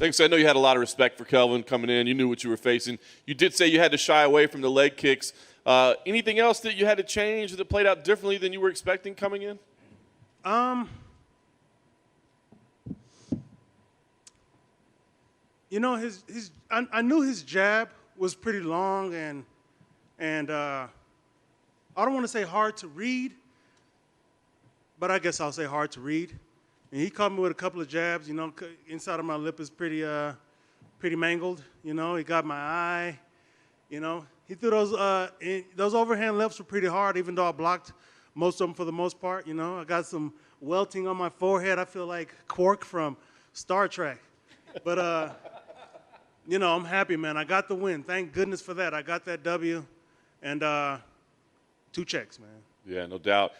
Thanks. I know you had a lot of respect for Kelvin coming in. You knew what you were facing. You did say you had to shy away from the leg kicks. Anything else that you had to change that played out differently than you were expecting coming in? You know, I knew his jab was pretty long and I don't want to say hard to read, but I guess I'll say hard to read. And he caught me with a couple of jabs. You know, inside of my lip is pretty mangled. You know, he got my eye. You know, he threw those overhand lefts were pretty hard, even though I blocked most of them for the most part. You know, I got some welting on my forehead. I feel like Quark from Star Trek. But you know, I'm happy, man. I got the win. Thank goodness for that. I got that W, and 2 checks, man. Yeah, no doubt.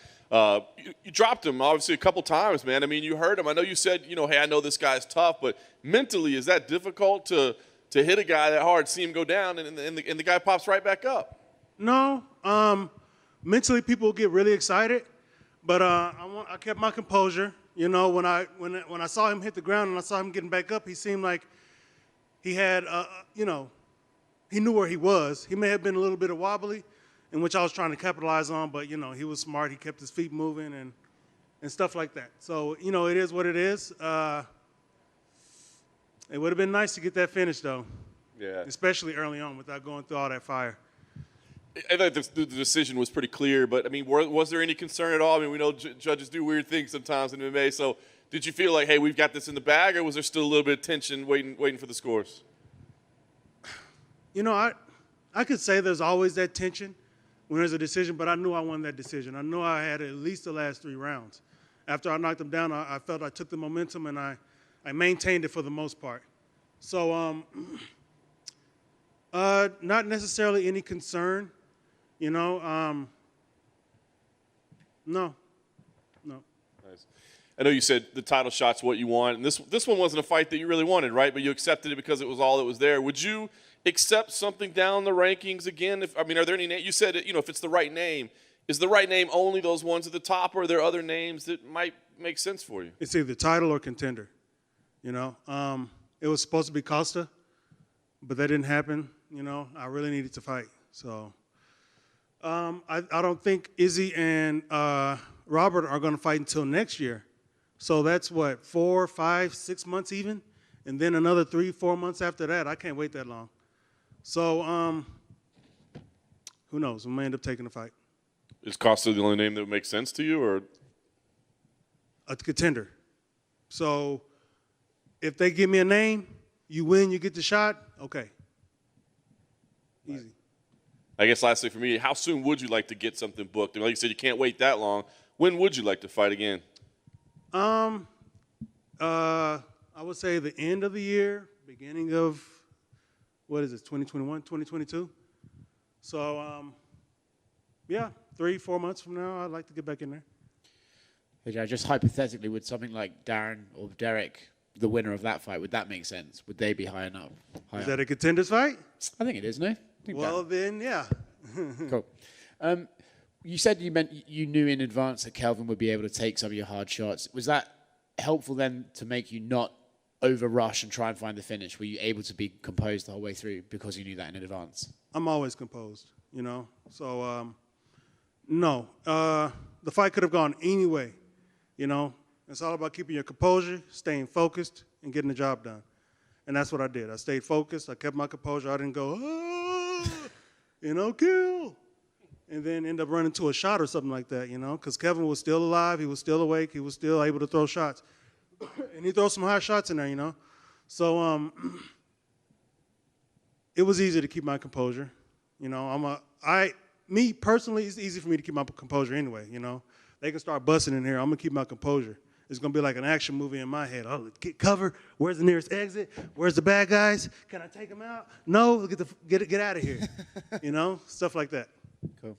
You dropped him, obviously, a couple times, man. I mean, you hurt him. I know you said, you know, hey, I know this guy's tough, but mentally, is that difficult to hit a guy that hard, see him go down, and the guy pops right back up? No. Mentally, people get really excited, but I kept my composure. You know, when I saw him hit the ground and I saw him getting back up, he seemed like he had, you know, he knew where he was. He may have been a little bit wobbly, in which I was trying to capitalize on, but, you know, he was smart. He kept his feet moving and stuff like that. So, you know, it is what it is. It would have been nice to get that finish, though. Yeah. Especially early on without going through all that fire. I think the decision was pretty clear, but, I mean, was there any concern at all? I mean, we know judges do weird things sometimes in MMA, so did you feel like, hey, we've got this in the bag, or was there still a little bit of tension waiting for the scores? You know, I could say there's always that tension when there's a decision, but I knew I won that decision. I knew I had at least the last 3 rounds. After I knocked him down, I felt I took the momentum, and I maintained it for the most part. So not necessarily any concern, you know. No. Nice. I know you said the title shot's what you want, and this one wasn't a fight that you really wanted, right? But you accepted it because it was all that was there. Would you accept something down the rankings again? Are there any names? You said, you know, if it's the right name, is the right name only those ones at the top, or are there other names that might make sense for you? It's either title or contender, you know. It was supposed to be Costa, but that didn't happen. You know, I really needed to fight. So I don't think Izzy and Robert are going to fight until next year. So that's what, 4, 5, 6 months even? And then another 3, 4 months after that. I can't wait that long. So who knows? We may end up taking the fight. Is Costa the only name that would make sense to you, or? A contender. So if they give me a name, you win, you get the shot, okay. Easy. I guess lastly for me, how soon would you like to get something booked? Like you said, you can't wait that long. When would you like to fight again? I would say the end of the year, beginning of, what is it, 2021, 2022? So, yeah, 3, 4 months from now, I'd like to get back in there. Hey, Jared, just hypothetically, would something like Darren or Derek, the winner of that fight, would that make sense? Would they be high enough? Is that a contenders fight? I think it is, no? Well, then, yeah. Cool. You said you knew in advance that Kelvin would be able to take some of your hard shots. Was that helpful then to make you not over-rush and try and find the finish? Were you able to be composed the whole way through because you knew that in advance? I'm always composed, you know. So, no. The fight could have gone any way, you know. It's all about keeping your composure, staying focused, and getting the job done. And that's what I did. I stayed focused. I kept my composure. I didn't go, you know, kill. And then end up running to a shot or something like that, you know, because Kelvin was still alive. He was still awake. He was still able to throw shots. And he throws some high shots in there, you know. So it was easy to keep my composure. You know, me personally, it's easy for me to keep my composure anyway, you know. They can start busting in here. I'm going to keep my composure. It's going to be like an action movie in my head. Oh, get cover. Where's the nearest exit? Where's the bad guys? Can I take them out? No, get out of here. You know, stuff like that. Cool.